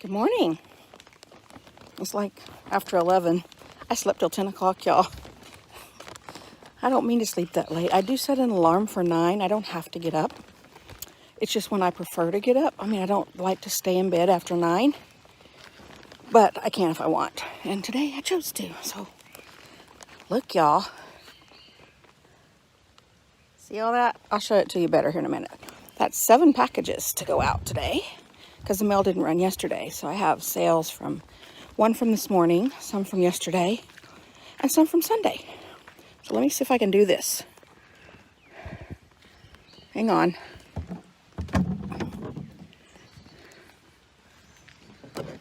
Good morning. It's like after 11. I slept till 10 o'clock, y'all. I don't mean to sleep that late. I do set an alarm for 9. I don't have to get up. It's just when I prefer to get up. I mean, I don't like to stay in bed after 9. But I can if I want. And today I chose to. So, look, y'all. See all that? I'll show it to you better here in a minute. That's 7 packages to go out today, because the mail didn't run yesterday. So I have sales from one from this morning, some from yesterday, and some from Sunday. So let me see if I can do this. Hang on.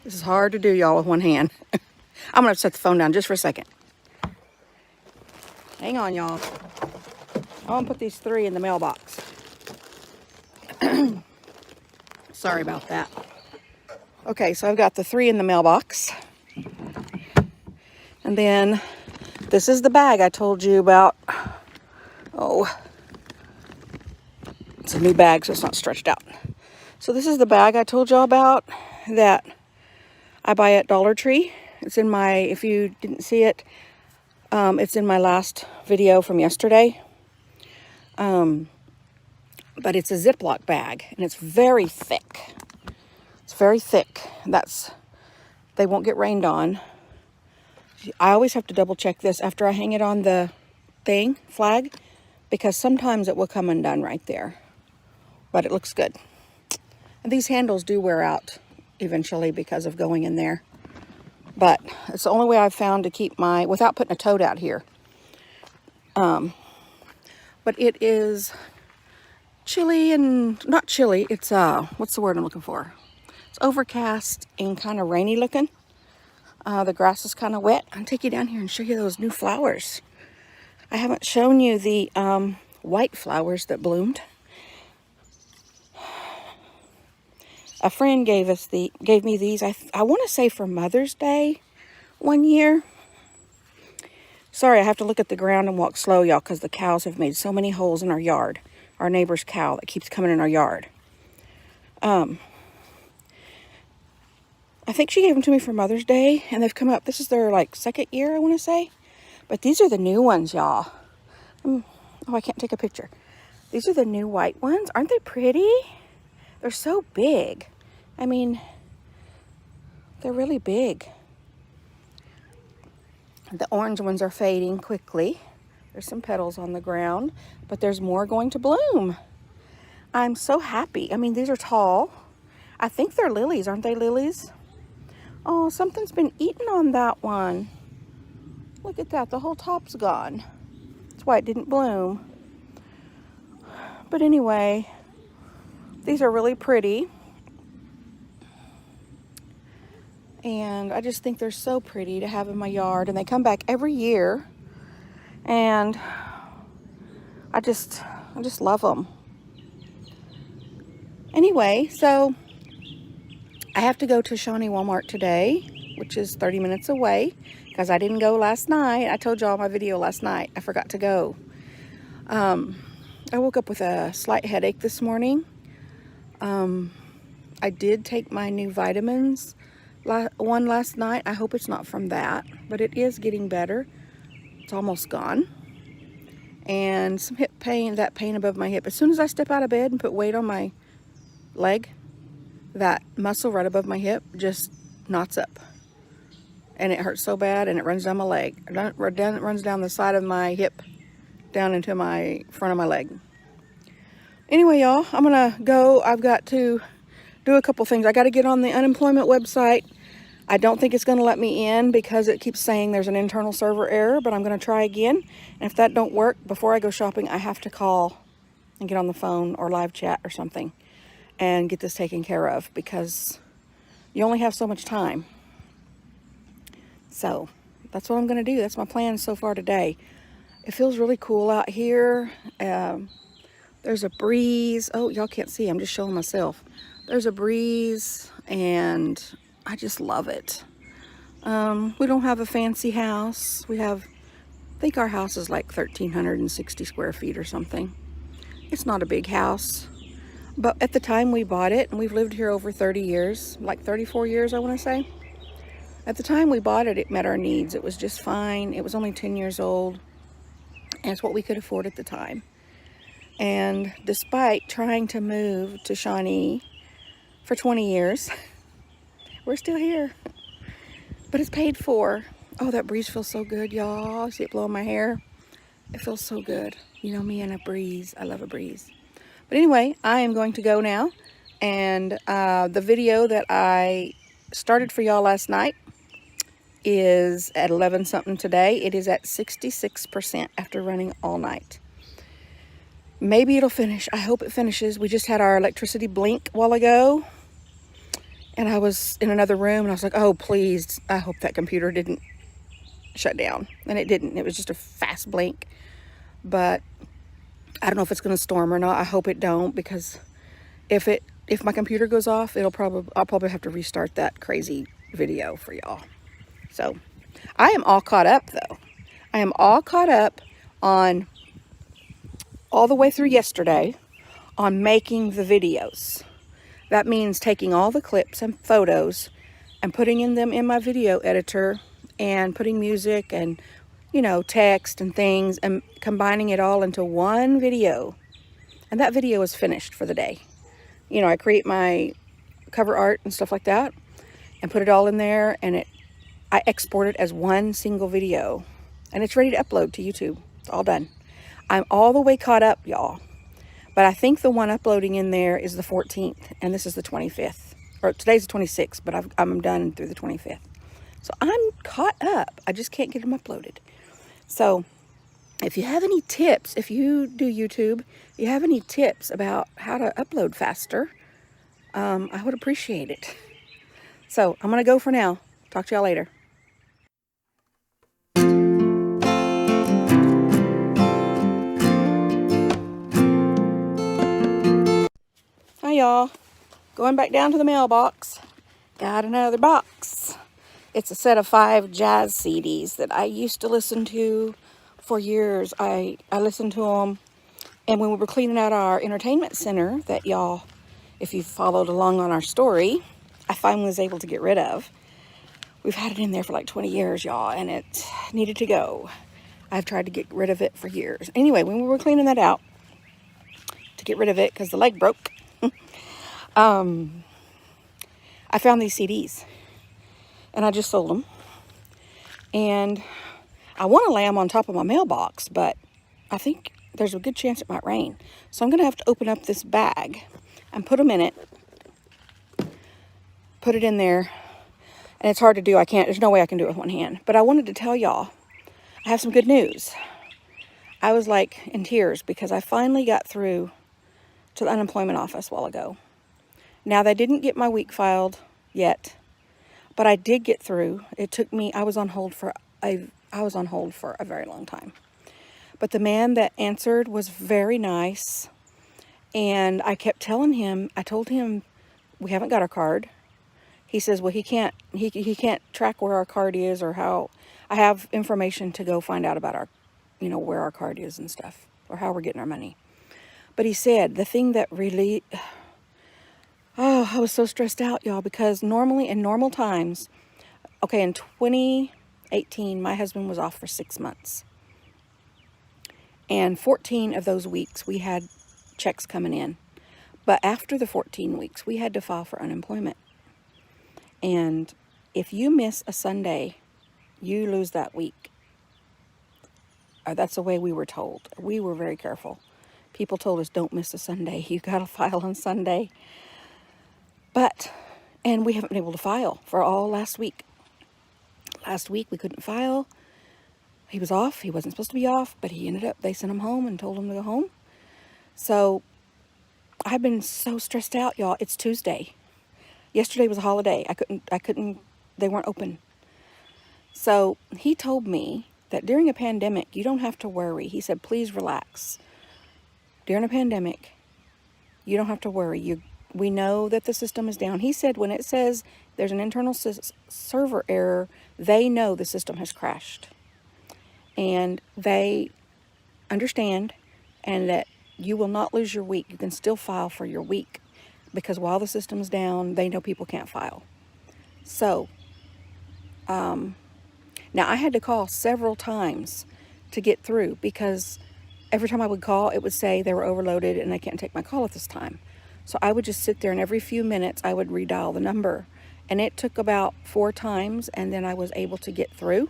This is hard to do, y'all, with one hand. I'm going to set the phone down just for a second. Hang on, y'all. I'm going to put these 3 in the mailbox. Sorry about that. Okay, so I've got the 3 in the mailbox. And then this is the bag I told you about. Oh, it's a new bag, so it's not stretched out. So this is the bag I told y'all about that I buy at Dollar Tree. It's in my, if you didn't see it, it's in my last video from yesterday. But it's a Ziploc bag, and it's very thick. It's very thick. They won't get rained on. I always have to double check this after I hang it on the flag, because sometimes it will come undone right there. But it looks good. And these handles do wear out eventually because of going in there. But it's the only way I've found to keep without putting a tote out here. But it is chilly and, not chilly, it's, what's the word I'm looking for? It's overcast and kind of rainy looking. The grass is kind of wet. I'll take you down here and show you those new flowers. I haven't shown you the white flowers that bloomed. A friend gave me these, I want to say for Mother's Day one year. Sorry, I have to look at the ground and walk slow, y'all, because the cows have made so many holes in our yard. Our neighbor's cow that keeps coming in our yard. I think she gave them to me for Mother's Day, and they've come up. This is their, second year, I want to say. But these are the new ones, y'all. Oh, I can't take a picture. These are the new white ones. Aren't they pretty? They're so big. I mean, they're really big. The orange ones are fading quickly. There's some petals on the ground, but there's more going to bloom. I'm so happy. I mean, these are tall. I think they're lilies. Aren't they lilies? Oh, something's been eaten on that one. Look at that. The whole top's gone. That's why it didn't bloom. But anyway, these are really pretty. And I just think they're so pretty to have in my yard. And they come back every year. And I just love them. Anyway, so I have to go to Shawnee Walmart today, which is 30 minutes away, because I didn't go last night. I told y'all in my video last night. I forgot to go. I woke up with a slight headache this morning. I did take my new vitamins one last night. I hope it's not from that, but it is getting better. It's almost gone. And some hip pain, that pain above my hip. As soon as I step out of bed and put weight on my leg, that muscle right above my hip just knots up. And it hurts so bad, and it runs down my leg. It runs down the side of my hip, down into my front of my leg. Anyway, y'all, I'm going to go. I've got to do a couple things. I got to get on the unemployment website. I don't think it's going to let me in because it keeps saying there's an internal server error, but I'm going to try again. And if that don't work, before I go shopping, I have to call and get on the phone or live chat or something and get this taken care of, because you only have so much time. So that's what I'm going to do. That's my plan so far today. It feels really cool out here. There's a breeze. Oh, y'all can't see. I'm just showing myself. There's a breeze, and I just love it. We don't have a fancy house. I think our house is like 1,360 square feet or something. It's not a big house. But at the time we bought it, and we've lived here over 30 years, like 34 years, I want to say. At the time we bought it, it met our needs. It was just fine. It was only 10 years old, and it's what we could afford at the time. And despite trying to move to Shawnee for 20 years, we're still here. But it's paid for. Oh, that breeze feels so good, y'all. See it blowing my hair? It feels so good. You know me and a breeze. I love a breeze. But anyway, I am going to go now. And the video that I started for y'all last night is at 11 something today. It is at 66% after running all night. Maybe it'll finish. I hope it finishes. We just had our electricity blink a while ago. And I was in another room and I was like, oh, please, I hope that computer didn't shut down. And it didn't. It was just a fast blink. But I don't know if it's going to storm or not. I hope it don't, because if my computer goes off, I'll probably have to restart that crazy video for y'all. So I am all caught up though. I am all caught up on all the way through yesterday on making the videos. That means taking all the clips and photos and putting them in my video editor and putting music and, you know, text and things and combining it all into one video. And that video is finished for the day. You know, I create my cover art and stuff like that and put it all in there, and I export it as one single video, and it's ready to upload to YouTube. It's all done. I'm all the way caught up, y'all. But I think the one uploading in there is the 14th, and this is the 25th. Or today's the 26th, but I'm done through the 25th. So I'm caught up. I just can't get them uploaded. So if you have any tips, if you do YouTube, if you have any tips about how to upload faster, I would appreciate it. So I'm going to go for now. Talk to y'all later. Hi y'all. Going back down to the mailbox. Got another box. It's a set of 5 jazz CDs that I used to listen to for years. I listened to them, and when we were cleaning out our entertainment center that y'all, if you followed along on our story, I finally was able to get rid of. We've had it in there for like 20 years, y'all, and it needed to go. I've tried to get rid of it for years. Anyway, when we were cleaning that out to get rid of it because the leg broke, I found these CDs, and I just sold them. And I want to lay them on top of my mailbox, but I think there's a good chance it might rain. So I'm going to have to open up this bag and put them in it. Put it in there. And it's hard to do. There's no way I can do it with one hand. But I wanted to tell y'all, I have some good news. I was like in tears because I finally got through to the unemployment office a while ago. Now, they didn't get my week filed yet, but I did get through. It took me, I was on hold for a very long time. But the man that answered was very nice, and I kept telling him, I told him, we haven't got our card. He says, well, he can't track where our card is or how. I have information to go find out about our, you know, where our card is and stuff, or how we're getting our money. But he said, the thing that really, oh, I was so stressed out, y'all, because normally in normal times, okay, in 2018, my husband was off for 6 months. And 14 of those weeks, we had checks coming in. But after the 14 weeks, we had to file for unemployment. And if you miss a Sunday, you lose that week. That's the way we were told. We were very careful. People told us, don't miss a Sunday. You got to file on Sunday. And we haven't been able to file for all last week. Last week, we couldn't file. He was off. He wasn't supposed to be off, but they sent him home and told him to go home. So I've been so stressed out, y'all. It's Tuesday. Yesterday was a holiday. They weren't open. So he told me that during a pandemic, you don't have to worry. He said, please relax. During a pandemic, you don't have to worry. We know that the system is down. He said when it says there's an internal server error, they know the system has crashed. And they understand, and that You will not lose your week. You can still file for your week because while the system's down, they know people can't file. So, now I had to call several times to get through because every time I would call, it would say they were overloaded and I can't take my call at this time. So I would just sit there and every few minutes I would redial the number. And it took about 4 times and then I was able to get through.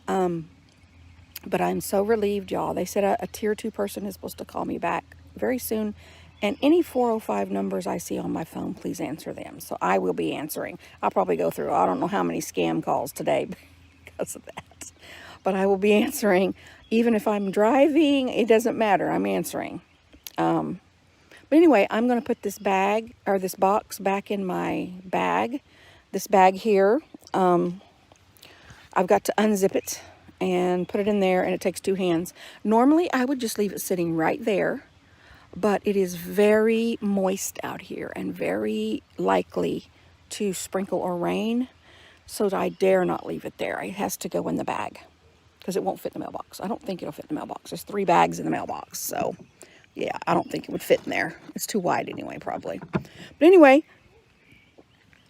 But I'm so relieved, y'all. They said a tier 2 person is supposed to call me back very soon. And any 405 numbers I see on my phone, please answer them. So I will be answering. I'll probably go through, I don't know how many scam calls today because of that. But I will be answering. Even if I'm driving, it doesn't matter. I'm answering. But anyway, I'm going to put this bag, or this box, back in my bag. This bag here, I've got to unzip it and put it in there, and it takes 2 hands. Normally, I would just leave it sitting right there, but it is very moist out here and very likely to sprinkle or rain, so I dare not leave it there. It has to go in the bag because it won't fit in the mailbox. I don't think it'll fit in the mailbox. There's 3 bags in the mailbox, so yeah, I don't think it would fit in there. It's too wide anyway, probably. But anyway,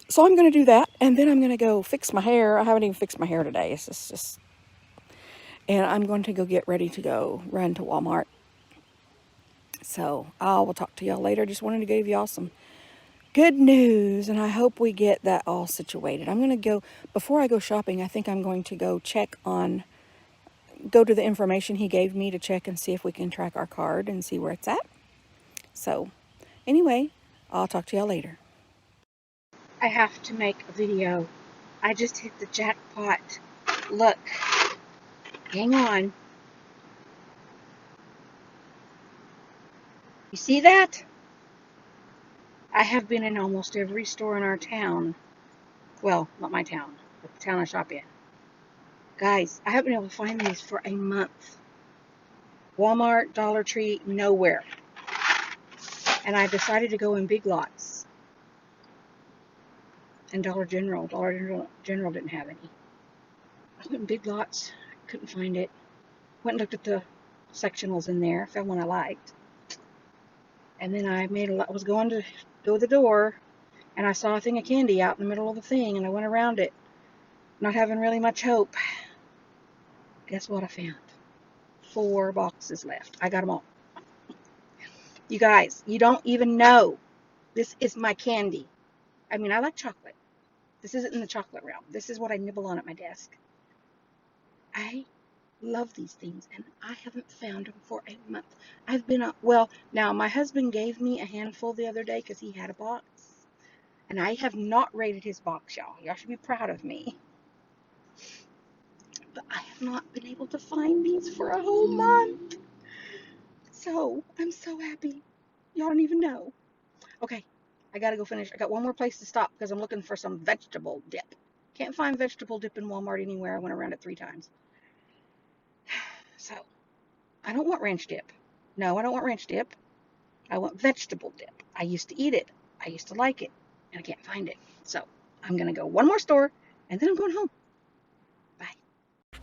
so I'm going to do that, and then I'm going to go fix my hair. I haven't even fixed my hair today. It's just and I'm going to go get ready to go run to Walmart. So I will talk to y'all later. Just wanted to give y'all some good news, and I hope we get that all situated. I'm going to go, before I go shopping, I think I'm going to go go to the information he gave me to check and see if we can track our card and see where it's at. So anyway, I'll talk to y'all later. I have to make a video. I just hit the jackpot. Look. Hang on. You see that? I have been in almost every store in our town. Well, not my town, but the town I shop in. Guys, I haven't been able to find these for a month. Walmart, Dollar Tree, nowhere. And I decided to go in Big Lots. And Dollar General. Dollar General didn't have any. I went in Big Lots. Couldn't find it. Went and looked at the sectionals in there. Found one I liked. And then I was going to go to the door, and I saw a thing of candy out in the middle of the thing, and I went around it, not having really much hope. Guess what I found? 4 boxes left. I got them all. You guys, you don't even know. This is my candy. I mean, I like chocolate. This isn't in the chocolate realm. This is what I nibble on at my desk. I love these things, and I haven't found them for a month. I've been well, now my husband gave me a handful the other day because he had a box, and I have not raided his box, y'all. Y'all should be proud of me. But I have not been able to find these for a whole month. So I'm so happy. Y'all don't even know. Okay, I gotta go finish. I got one more place to stop because I'm looking for some vegetable dip. Can't find vegetable dip in Walmart anywhere. I went around it 3 times. So, I don't want ranch dip. No, I don't want ranch dip. I want vegetable dip. I used to eat it. I used to like it. And I can't find it. So, I'm going to go one more store, and then I'm going home. Bye.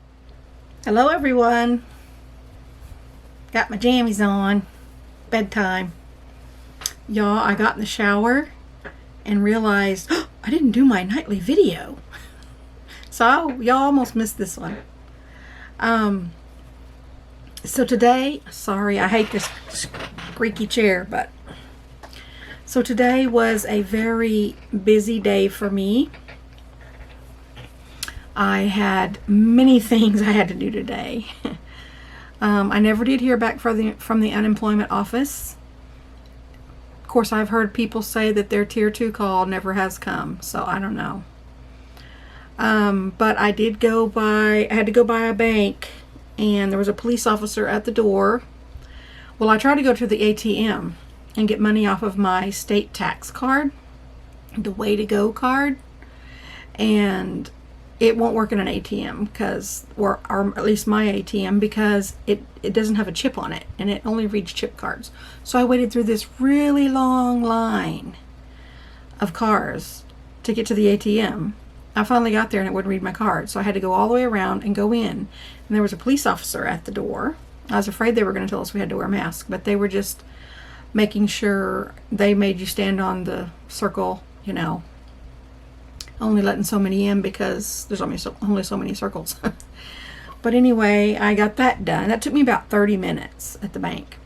Hello, everyone. Got my jammies on. Bedtime. Y'all, I got in the shower and realized, oh, I didn't do my nightly video. So, y'all almost missed this one. So today, sorry, I hate this squeaky chair, but so today was a very busy day for me. I had many things I had to do today. I never did hear back from the unemployment office. Of course, I've heard people say that their tier 2 call never has come, so I don't know. But I had to go by a bank, and there was a police officer at the door. Well, I tried to go to the ATM and get money off of my state tax card, the Way to Go card, and it won't work in an ATM because, or at least my ATM, because it doesn't have a chip on it, and it only reads chip cards. So I waited through this really long line of cars to get to the ATM. I finally got there and it wouldn't read my card, so I had to go all the way around and go in. And there was a police officer at the door, I was afraid they were going to tell us we had to wear masks, but they were just making sure. They made you stand on the circle, you know, only letting so many in because there's only so many circles. But anyway, I got that done. That took me about 30 minutes at the bank.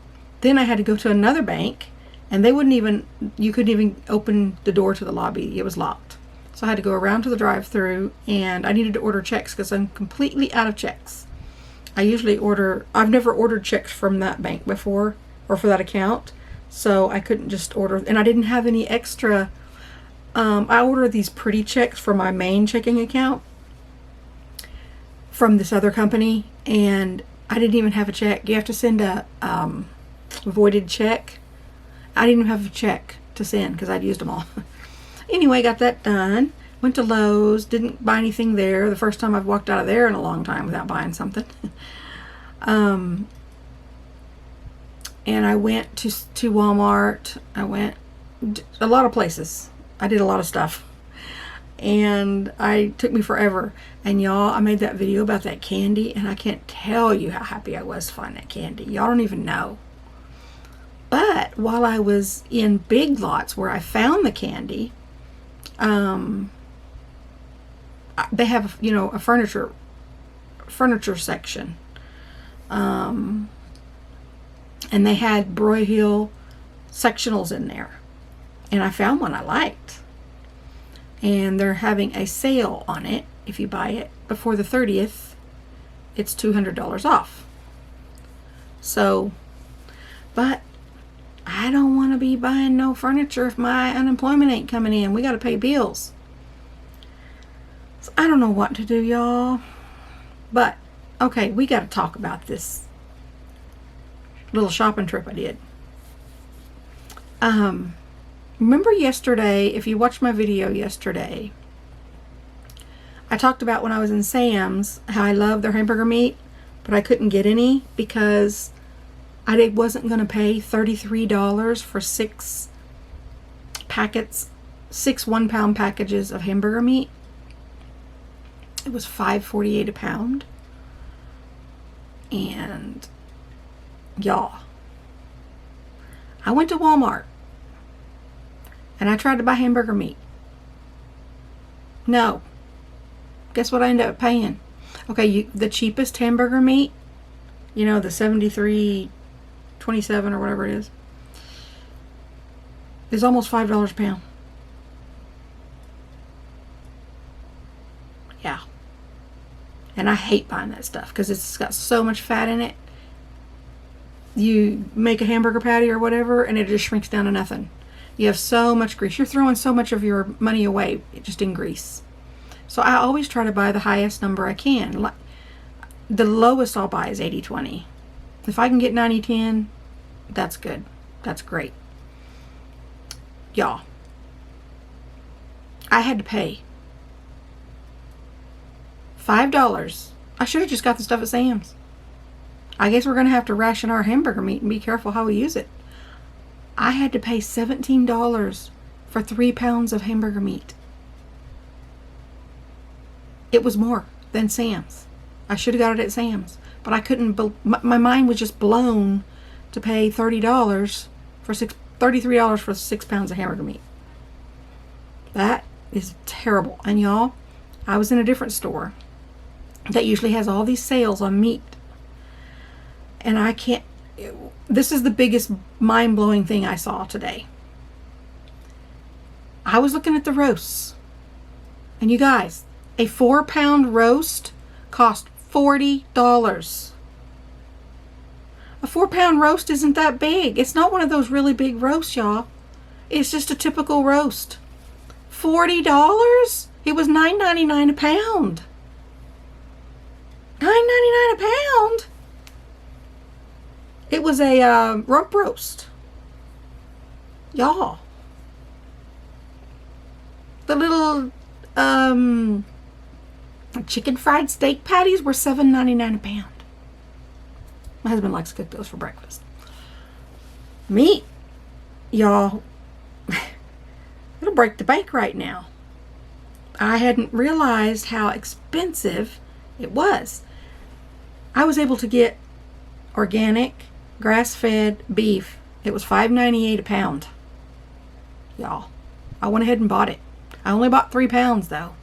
Then I had to go to another bank, and you couldn't even open the door to the lobby. It was locked. So I had to go around to the drive-thru, and I needed to order checks because I'm completely out of checks. I've never ordered checks from that bank before, or for that account, so I couldn't just order, and I didn't have any extra. I ordered these pretty checks for my main checking account from this other company, and I didn't even have a check. You have to send a voided check. I didn't even have a check to send because I'd used them all. Anyway, got that done. Went to Lowe's, didn't buy anything there. The first time I've walked out of there in a long time without buying something. And I went to Walmart. I went a lot of places. I did a lot of stuff. And it took me forever. And y'all, I made that video about that candy, and I can't tell you how happy I was to find that candy. Y'all don't even know. But while I was in Big Lots where I found the candy, they have, you know, a furniture section. And they had Broyhill sectionals in there. And I found one I liked. And they're having a sale on it. If you buy it before the 30th, it's $200 off. So, but I don't want to be buying no furniture if my unemployment ain't coming in. We got to pay bills. So I don't know what to do, y'all. But, okay, we got to talk about this little shopping trip I did. Remember yesterday, if you watched my video yesterday, I talked about when I was in Sam's, how I love their hamburger meat, but I couldn't get any because I wasn't going to pay $33 for 6 1-pound packages of hamburger meat. It was $5.48 a pound. And y'all, I went to Walmart and I tried to buy hamburger meat. No. Guess what I ended up paying? Okay, the cheapest hamburger meat, you know, the 73.27 or whatever it is almost $5 a pound. Yeah. And I hate buying that stuff because it's got so much fat in it. You make a hamburger patty or whatever, and it just shrinks down to nothing. You have so much grease. You're throwing so much of your money away just in grease. So I always try to buy the highest number I can. The lowest I'll buy is 80/20. If I can get 90/10, that's good. That's great. Y'all, I had to pay $5. I should have just got the stuff at Sam's. I guess we're going to have to ration our hamburger meat and be careful how we use it. I had to pay $17 for 3 pounds of hamburger meat. It was more than Sam's. I should have got it at Sam's, but I couldn't. My mind was just blown to pay $33 for 6 pounds of hamburger meat. That is terrible. And y'all, I was in a different store that usually has all these sales on meat, and I can't. This is the biggest mind-blowing thing I saw today. I was looking at the roasts, and you guys, a 4-pound roast cost $40. A 4-pound roast isn't that big. It's not one of those really big roasts, y'all. It's just a typical roast. $40? It was $9.99 a pound. $9.99 a pound? It was a rump roast. Y'all. The little chicken fried steak patties were $7.99 a pound. My husband likes to cook those for breakfast. Meat, y'all, it'll break the bank right now. I hadn't realized how expensive it was. I was able to get organic grass-fed beef. It was $5.98 a pound. Y'all, I went ahead and bought it. I only bought 3 pounds though.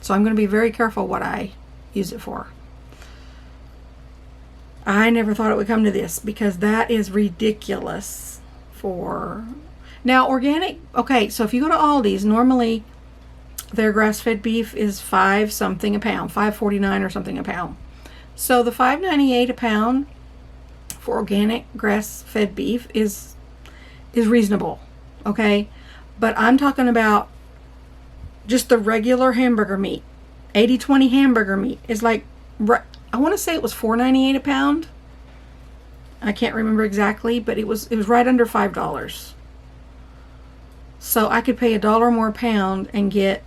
So I'm going to be very careful what I use it for. I never thought it would come to this because that is ridiculous for... Now, organic, okay, so if you go to Aldi's, normally their grass-fed beef is $5 something a pound, $5.49 or something a pound. So the $5.98 a pound for organic grass-fed beef is reasonable, okay? But I'm talking about just the regular hamburger meat. 80/20 hamburger meat is like, I want to say it was $4.98 a pound. I can't remember exactly, but it was right under $5. So I could pay $1 more a pound and get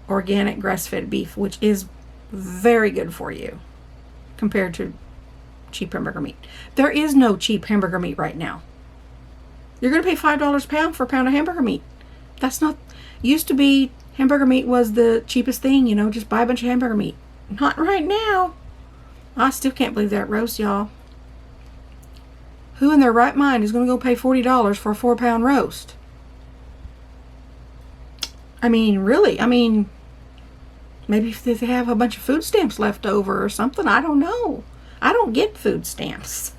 organic grass-fed beef, which is very good for you compared to cheap hamburger meat. There is no cheap hamburger meat right now. You're going to pay $5 a pound for a pound of hamburger meat. That's not... Used to be hamburger meat was the cheapest thing, you know, just buy a bunch of hamburger meat. Not right now. I still can't believe that roast, y'all. Who in their right mind is going to go pay $40 for a 4-pound roast? I mean, really, I mean, maybe if they have a bunch of food stamps left over or something, I don't know. I don't get food stamps.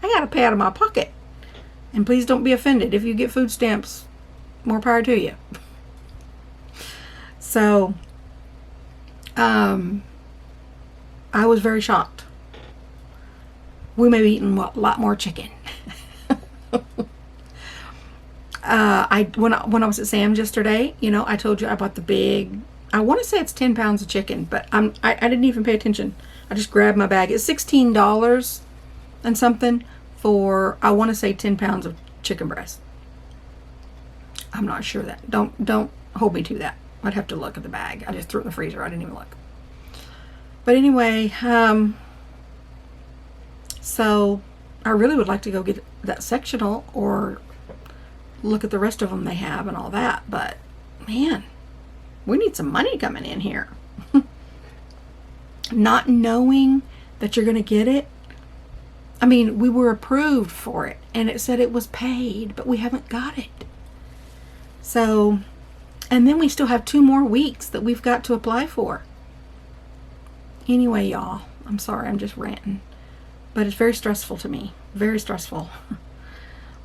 I got to pay out of my pocket. And please don't be offended. If you get food stamps, more power to you. So, I was very shocked. We may be eating a lot more chicken. When I was at Sam's yesterday, you know, I told you I bought the big, I want to say it's 10 pounds of chicken, but I didn't even pay attention. I just grabbed my bag. It's $16 and something for, I want to say 10 pounds of chicken breast. I'm not sure that. Don't hold me to that. I'd have to look at the bag. I just threw it in the freezer. I didn't even look. But anyway, so I really would like to go get that sectional or look at the rest of them they have and all that. But man, we need some money coming in here. Not knowing that you're going to get it. I mean, we were approved for it and it said it was paid, but we haven't got it. So, and then we still have 2 more weeks that we've got to apply for. Anyway, y'all, I'm sorry, I'm just ranting. But it's very stressful to me. Very stressful.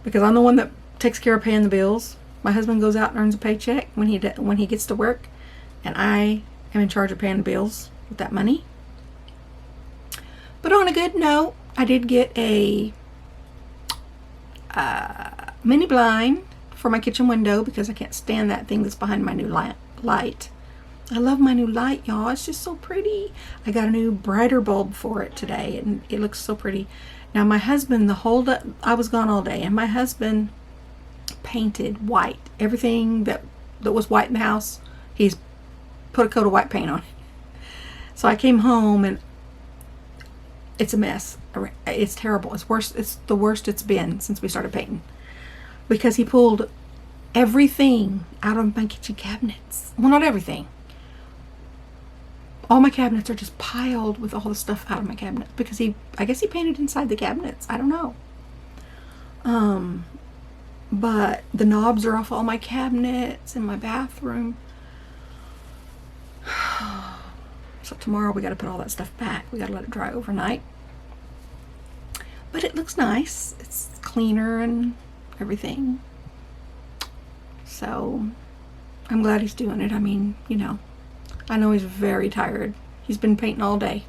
Because I'm the one that takes care of paying the bills. My husband goes out and earns a paycheck when he gets to work. And I am in charge of paying the bills with that money. But on a good note, I did get a mini blind for my kitchen window because I can't stand that thing that's behind my new light. I love my new light, y'all. It's just so pretty. I got a new brighter bulb for it today, and it looks so pretty. Now, my husband, I was gone all day, and my husband painted white. Everything that was white in the house, he's put a coat of white paint on it. So I came home, and it's a mess. It's terrible. It's worse. It's the worst it's been since we started painting. Because he pulled everything out of my kitchen cabinets. Well, not everything. All my cabinets are just piled with all the stuff out of my cabinets because I guess he painted inside the cabinets. I don't know. But the knobs are off all my cabinets in my bathroom. So tomorrow we got to put all that stuff back. We got to let it dry overnight. But it looks nice. It's cleaner and everything. So I'm glad he's doing it. I mean, you know, I know he's very tired. He's been painting all day.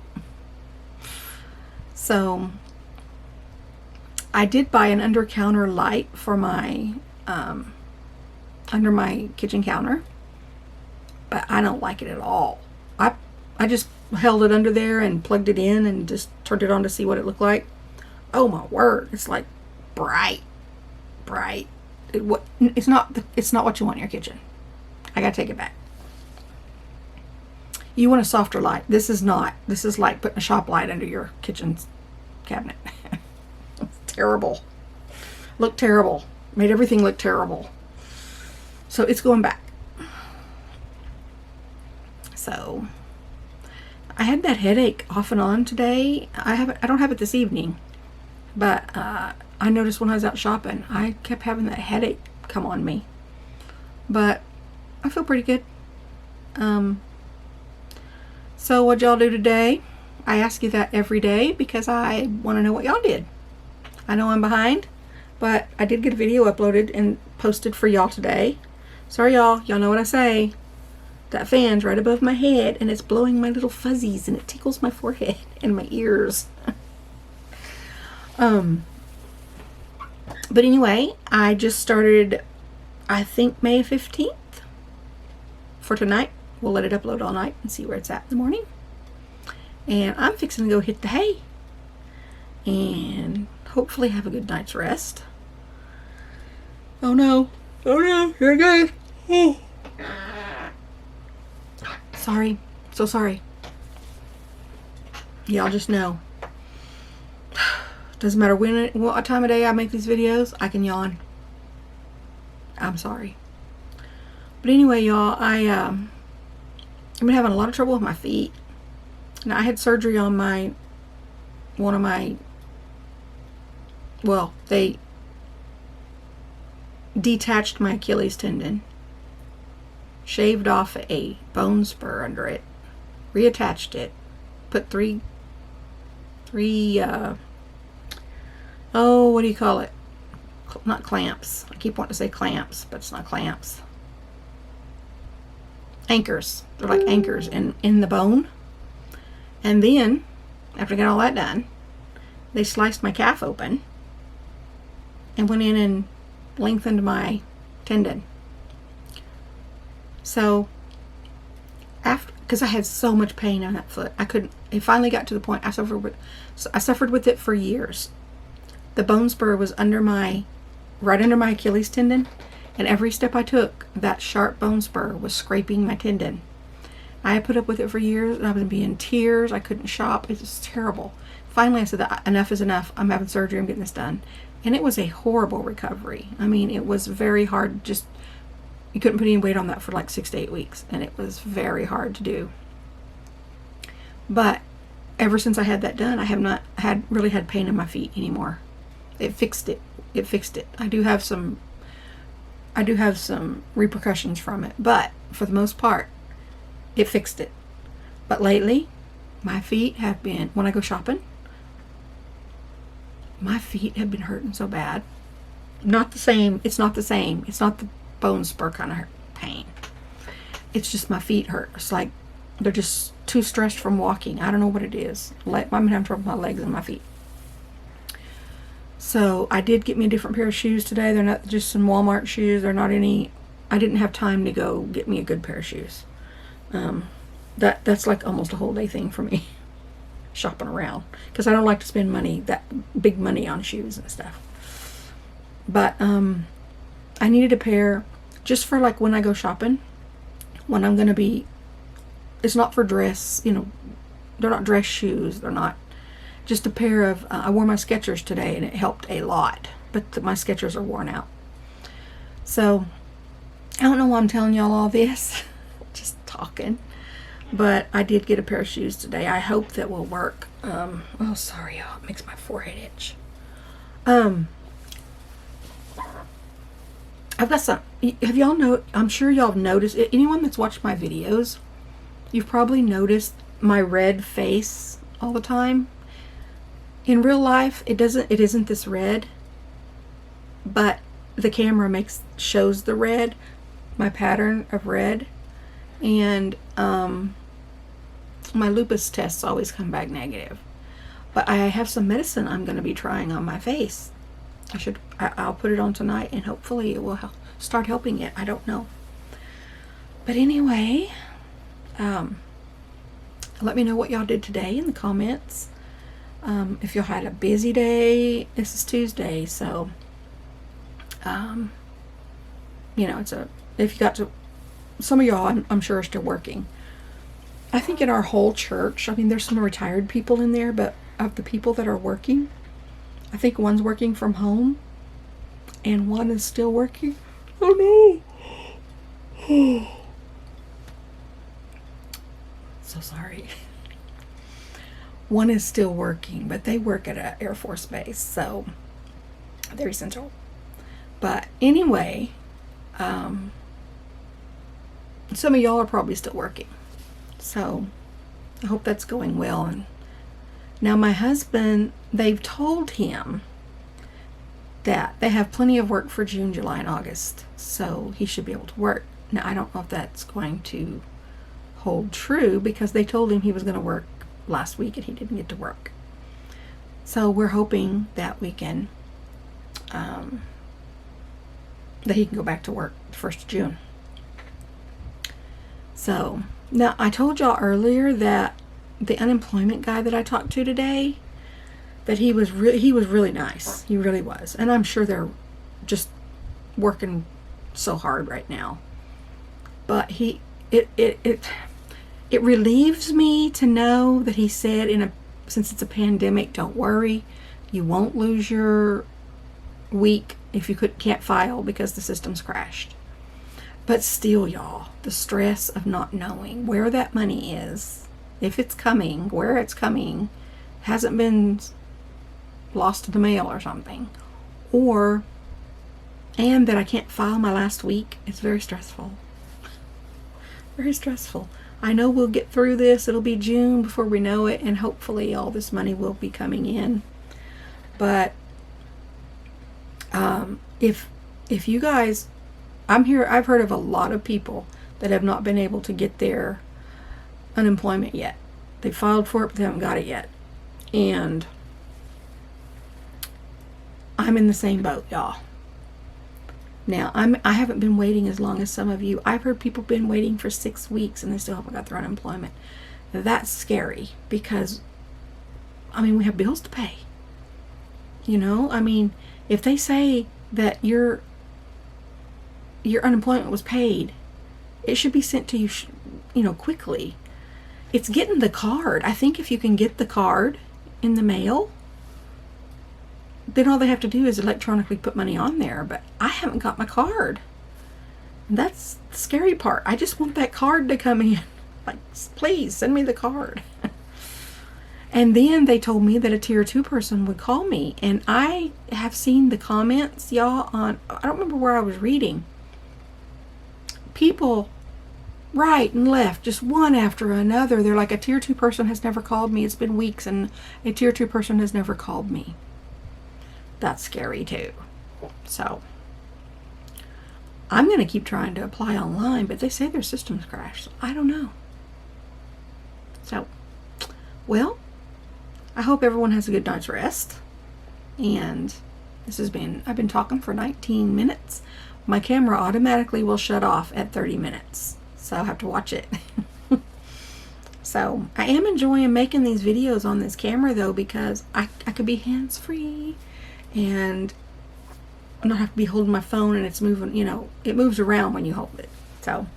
So I did buy an under-counter light for my under my kitchen counter, but I don't like it at all. I just held it under there and plugged it in and just turned it on to see what it looked like. Oh my word, it's like bright. It's not what you want in your kitchen. I gotta take it back. You want a softer light. This is not. This is like putting a shop light under your kitchen cabinet. It's terrible. Looked terrible. Made everything look terrible. So it's going back. So I had that headache off and on today. I don't have it this evening, But I noticed when I was out shopping, I kept having that headache come on me. But I feel pretty good. So what'd y'all do today? I ask you that every day because I want to know what y'all did. I know I'm behind, but I did get a video uploaded and posted for y'all today. Sorry y'all know what I say. That fan's right above my head and it's blowing my little fuzzies and it tickles my forehead and my ears. But anyway, I just started, I think May 15th for tonight. We'll let it upload all night and see where it's at in the morning. And I'm fixing to go hit the hay and hopefully have a good night's rest. Oh no, here it goes. Oh. Sorry, so sorry. Y'all just know. Doesn't matter what time of day I make these videos, I can yawn. I'm sorry. But anyway, y'all, I've been having a lot of trouble with my feet. Now, I had surgery on they detached my Achilles tendon, shaved off a bone spur under it, reattached it, put three what do you call it? Not clamps. I keep wanting to say clamps, but it's not clamps. Anchors. They're like anchors in the bone. And then, after I got all that done, they sliced my calf open and went in and lengthened my tendon. So, because I had so much pain on that foot, it finally got to the point I suffered with it for years. The bone spur was right under my Achilles tendon, and every step I took, that sharp bone spur was scraping my tendon. I had put up with it for years, and I would be in tears. I couldn't shop. It was terrible. Finally, I said that enough is enough. I'm having surgery. I'm getting this done. And it was a horrible recovery. I mean, it was very hard. Just, you couldn't put any weight on that for like 6 to 8 weeks, and it was very hard to do. But ever since I had that done, I have not really had pain in my feet anymore. It fixed it. I do have some repercussions from it, but for the most part, it fixed it. But lately, my feet have been, when I go shopping, my feet have been hurting so bad. Not the same. It's not the same. It's not the bone spur kind of pain. It's just my feet hurt. It's like they're just too stressed from walking. I don't know what it is. I'm having trouble with my legs and my feet. So I did get me a different pair of shoes today. They're not just some Walmart shoes. They're not any. I didn't have time to go get me a good pair of shoes. That's like almost a whole day thing for me, shopping around, because I don't like to spend that big money on shoes and stuff. But I needed a pair just for like when I go shopping, when I'm gonna be. It's not for dress, they're not dress shoes. They're not. Just a pair of, I wore my Skechers today and it helped a lot, but my Skechers are worn out. So, I don't know why I'm telling y'all all this, just talking, but I did get a pair of shoes today. I hope that will work. Oh, sorry y'all, it makes my forehead itch. I've got some, I'm sure y'all have noticed, anyone that's watched my videos, you've probably noticed my red face all the time. In real life, it isn't this red, but the camera shows the red, my pattern of red, and my lupus tests always come back negative. But I have some medicine I'm going to be trying on my face. I'll put it on tonight, and hopefully it will start helping it. I don't know. But anyway, let me know what y'all did today in the comments. If y'all had a busy day, this is Tuesday, so, if you got to, some of y'all, I'm sure are still working. I think in our whole church, there's some retired people in there, but of the people that are working, I think one's working from home, and one is still working. Oh no! So sorry. One is still working, but they work at an Air Force base, so they're essential. But anyway, some of y'all are probably still working. So I hope that's going well. And now my husband, they've told him that they have plenty of work for June, July, and August. So he should be able to work. Now I don't know if that's going to hold true because they told him he was going to work last week and he didn't get to work. So we're hoping that we can, that he can go back to work the 1st of June. So now I told y'all earlier that the unemployment guy that I talked to today, that he was really nice. He really was. And I'm sure they're just working so hard right now. But it relieves me to know that he said, since it's a pandemic, don't worry, you won't lose your week if you can't file because the system's crashed. But still, y'all, the stress of not knowing where that money is, if it's coming, where it's coming, hasn't been lost in the mail or something, and that I can't file my last week, it's very stressful. Very stressful. I know we'll get through this. It'll be June before we know it, and hopefully all this money will be coming in. But if you guys, I've heard of a lot of people that have not been able to get their unemployment yet. They filed for it, but they haven't got it yet. And I'm in the same boat, y'all. Now, I haven't been waiting as long as some of you. I've heard people been waiting for 6 weeks and they still haven't got their unemployment. Now, that's scary because, we have bills to pay. If they say that your unemployment was paid, it should be sent to you, quickly. It's getting the card. I think if you can get the card in the mail, then all they have to do is electronically put money on there. But I haven't got my card. That's the scary part. I just want that card to come in. Like, please send me the card. And then they told me that a tier 2 person would call me. And I have seen the comments, y'all, I don't remember where I was reading. People right and left, just one after another. They're like, a tier 2 person has never called me. It's been weeks and a tier 2 person has never called me. That's scary too. So I'm going to keep trying to apply online, but they say their system's crashed. So I don't know. So, well, I hope everyone has a good night's rest. And I've been talking for 19 minutes. My camera automatically will shut off at 30 minutes. So I'll have to watch it. So I am enjoying making these videos on this camera though, because I could be hands-free and not have to be holding my phone and it's moving, it moves around when you hold it. So,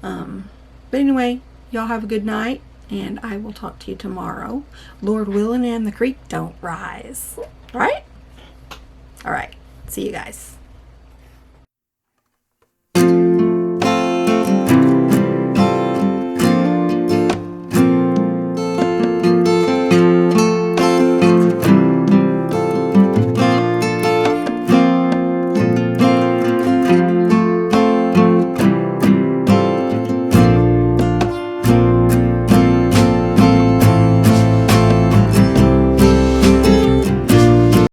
but anyway, y'all have a good night and I will talk to you tomorrow. Lord willing and the creek don't rise. Right? All right. See you guys.